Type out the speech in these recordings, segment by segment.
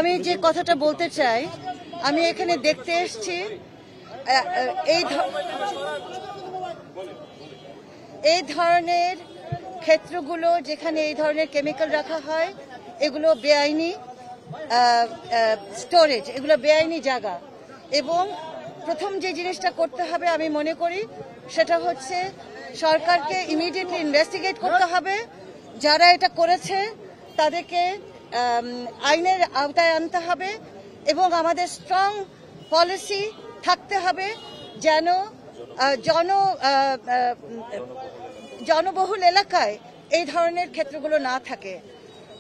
আমি যে কথাটা বলতে চাই, আমি এখানে দেখতে এসেছি এই ধরনের ক্ষেত্রগুলো যেখানে এই ধরনের কেমিক্যাল রাখা হয়, এগুলো বেআইনি স্টোরেজ, এগুলো বেআইনি জায়গা। এবং প্রথম যে জিনিসটা করতে হবে আমি মনে করি সেটা হচ্ছে সরকারকে ইমিডিয়েটলি ইনভেস্টিগেট করতে হবে, যারা এটা করেছে তাদেরকে আইনের আওতায় আনতে হবে এবং আমাদের স্ট্রং পলিসি থাকতে হবে যেন জনবহুল এলাকায় এই ধরনের ক্ষেত্রগুলো না থাকে।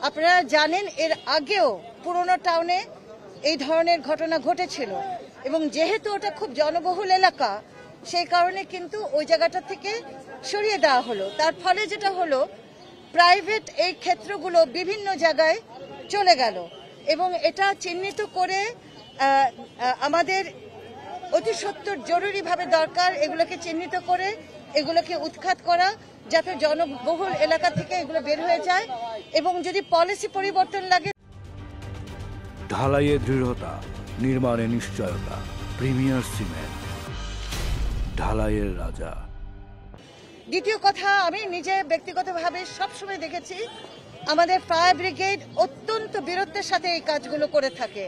আপনারা জানেন এর আগেও পুরনো টাউনে এই ধরনের ঘটনা ঘটেছিল এবং যেহেতু ওটা খুব জনবহুল এলাকা সেই কারণে কিন্তু ওই জায়গাটা থেকে সরিয়ে দেওয়া হলো। তার ফলে যেটা হলো প্রাইভেট এই ক্ষেত্রগুলো বিভিন্ন জায়গায় চলে গেল এবং এটা চিহ্নিত করে আমাদের অতি সত্বর জরুরিভাবে দরকার এগুলোকে চিহ্নিত করে এগুলোকে উৎখাত করা, যাতে জনবহুল এলাকা থেকে এগুলো বের হয়ে যায় এবং যদি পলিসি পরিবর্তন লাগে। ঢালাইয়ে দৃঢ়তা, নির্মাণে নিশ্চয়তা, প্রিমিয়ার সিমেন্ট, ঢালাইয়ের রাজা। দ্বিতীয় কথা, আমি নিজে ব্যক্তিগতভাবে সবসময় দেখেছি আমাদের ফায়ার ব্রিগেড অত্যন্ত বীরত্বের সাথে এই কাজগুলো করে থাকে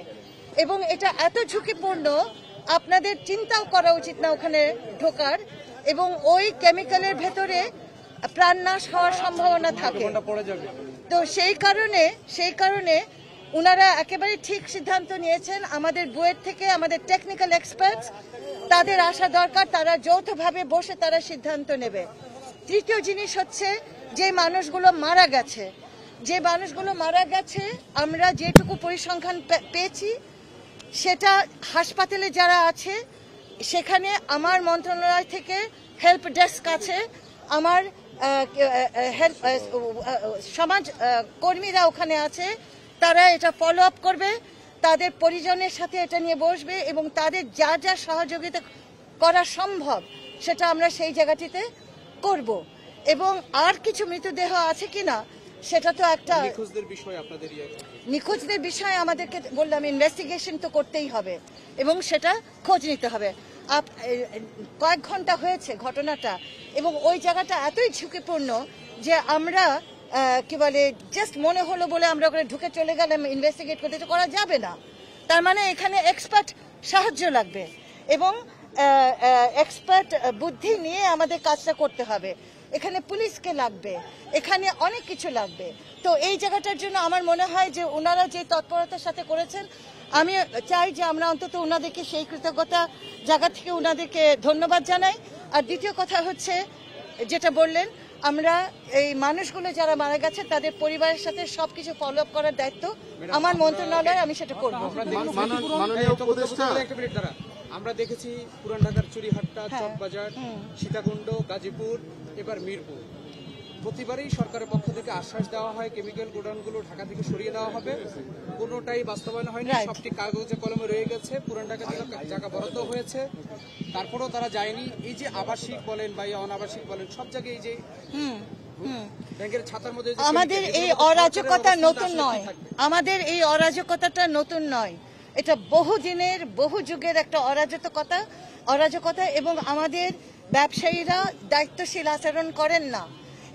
এবং এটা এত ঝুঁকিপূর্ণ আপনাদের চিন্তাও করা উচিত না ওখানে ঢোকার, এবং ওই কেমিক্যালের ভেতরে প্রাণনাশ হওয়ার সম্ভাবনা থাকে। তো সেই কারণে উনারা একেবারে ঠিক সিদ্ধান্ত নিয়েছেন। আমাদের বুয়েট থেকে আমাদের টেকনিক্যাল এক্সপার্টস তাদের আসা দরকার, তারা যৌথভাবে বসে তারা সিদ্ধান্ত নেবে। তৃতীয় জিনিস হচ্ছে যে মানুষগুলো মারা গেছে আমরা যেটুকু পরিসংখ্যান পেয়েছি সেটা হাসপাতালে যারা আছে সেখানে আমার মন্ত্রণালয় থেকে হেল্প ডেস্ক আছে, আমার সমাজ কর্মীরা ওখানে আছে, তারা এটা ফলো আপ করবে, তাদের পরিজনের সাথে এটা নিয়ে বসবে এবং তাদের যা যা সহযোগিতা করা সম্ভব সেটা আমরা সেই জায়গাটিতে করব। এবং আর কিছু মৃতদেহ আছে কিনা সেটা তো একটা নিখোঁজদের বিষয় আমাদেরকে বললাম ইনভেস্টিগেশন তো করতেই হবে এবং সেটা খোঁজ নিতে হবে। কয়েক ঘন্টা হয়েছে ঘটনাটা এবং ওই জায়গাটা এতই ঝুঁকিপূর্ণ যে আমরা কি বলে জাস্ট মনে হলো বলে আমরা ওখানে ঢুকে চলে গেলাম ইনভেস্টিগেট করতে, এটা করা যাবে না। তার মানে এখানে এক্সপার্ট সাহায্য লাগবে এবং এক্সপার্ট বুদ্ধি নিয়ে আমাদের কাজটা করতে হবে। এখানে পুলিশকে লাগবে, এখানে অনেক কিছু লাগবে। তো এই জায়গাটার জন্য আমার মনে হয় যে ওনারা যে তৎপরতার সাথে করেছেন, আমি চাই যে আমরা অন্তত ওনাদেরকে সেই কৃতজ্ঞতা জায়গা থেকে ওনাদেরকে ধন্যবাদ জানাই। আর দ্বিতীয় কথা হচ্ছে যেটা বললেন, আমরা এই মানুষগুলো যারা মারা গেছে তাদের পরিবারের সাথে সবকিছু ফলো আপ করার দায়িত্ব আমার মন্ত্রণালয়, আমি সেটা করবো। আমরা দেখেছি পুরান ঢাকার চুরিহাট্টা, চকবাজার, সীতাকুণ্ড, গাজীপুর, এবার মিরপুর। প্রতিবারই সরকারের পক্ষ থেকে আশ্বাস দেওয়া হয় কেমিক্যাল গোডাউনগুলো ঢাকা থেকে সরিয়ে দেওয়া হবে, কোনোটাই বাস্তবায়ন হয়নি, সবটি কাগজে কলমে রয়ে গেছে। পুরান ঢাকা থেকে জায়গা বরাদ্দ হয়েছে, তারপরেও তারা যায়নি। এই যে আবাসিক বলেন বা অনাবাসিক বলেন, সব জায়গায় এই যে ব্যাংকের ছাতার মধ্যে আমাদের এই অরাজকতা নতুন নয়, আমাদের এই অরাজকতাটা নতুন নয়, এটা বহুদিনের বহু যুগের একটা অরাজকতা এবং আমাদের ব্যবসায়ীরা দায়িত্বশীল আচরণ করেন না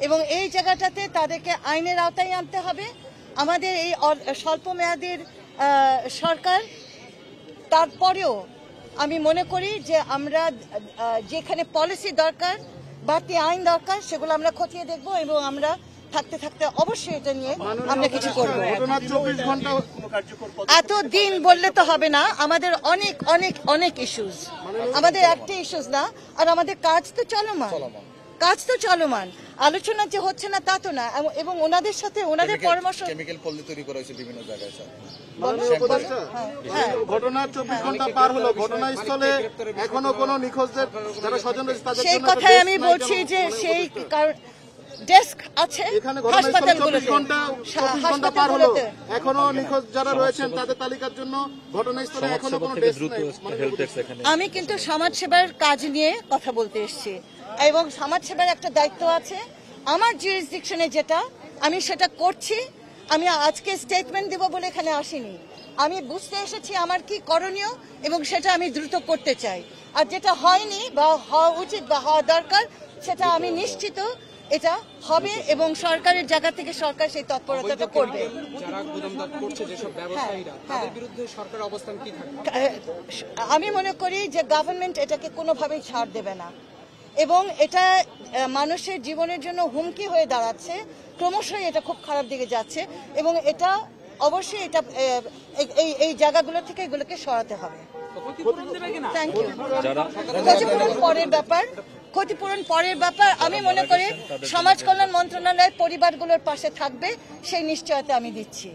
এবং এই জায়গাটাতে তাদেরকে আইনের আওতায় আনতে হবে। আমাদের এই স্বল্প মেয়াদের সরকার, তারপরেও আমি মনে করি যে আমরা যেখানে পলিসি দরকার, বাড়তি আইন দরকার, সেগুলো আমরা খতিয়ে দেখব এবং আমরা থাকতে অবশ্যই এটা নিয়ে আমরা কিছু করবো। এত দিন বললে তো হবে না, আমাদের অনেক অনেক অনেক ইস্যুস, আমাদের একটা ইস্যুস না, আর আমাদের কাজ তো চলমান, আলোচনা যে হচ্ছে না তা তো না। এবং ওনাদের সাথে ওনাদের পরামর্শ কেমিক্যাল পল্লী তৈরি করা হয়েছে বিভিন্ন জায়গায়। ঘটনা 24 ঘন্টা পার হলো, ঘটনাস্থলে এখনো কোনো নিখোঁজদের যারা স্বজন রয়েছে তাদের সেই কথাই আমি বলছি যে সেই ডেস্ক আছে হাসপাতালগুলোতে, এখনো নিখোঁজ যারা রয়েছেন তাদের তালিকার জন্য ঘটনাস্থলে এখনো কোনো ডেস্ক নেই। আমি কিন্তু সমাজসেবার কাজ নিয়ে কথা বলতে এসেছি এবং সমাজসেবার একটা দায়িত্ব আছে আমার জুরিসডিকশনে, যেটা আমি সেটা করছি। আমি আজকে স্টেটমেন্ট দেব বলে এখানে আসিনি, আমি বুঝতে এসেছি আমার কি করণীয় এবং সেটা আমি দ্রুত করতে চাই। আর যেটা হয়নি বা হওয়া উচিত বা হওয়া দরকার সেটা আমি নিশ্চিত এটা হবে এবং সরকারের জায়গা থেকে সরকার সেই তৎপরতাটা করবে। যারা গুদামদার করছে যেসব ব্যবসায়ীরা তাদের বিরুদ্ধে সরকার অবস্থান কি থাকবে? আমি মনে করি যে গভর্নমেন্ট এটাকে কোনোভাবেই ছাড় দেবে না এবং এটা মানুষের জীবনের জন্য হুমকি হয়ে দাঁড়াচ্ছে, ক্রমশই এটা খুব খারাপ দিকে যাচ্ছে এবং এটা অবশ্যই এটা এই জায়গাগুলো থেকে এগুলোকে সরাতে হবে। Thank you. ক্ষতিপূরণ পরের ব্যাপার আমি মনে করি সমাজ কল্যাণ মন্ত্রণালয় পরিবারগুলোর পাশে থাকবে, সেই নিশ্চয়তা আমি দিচ্ছি।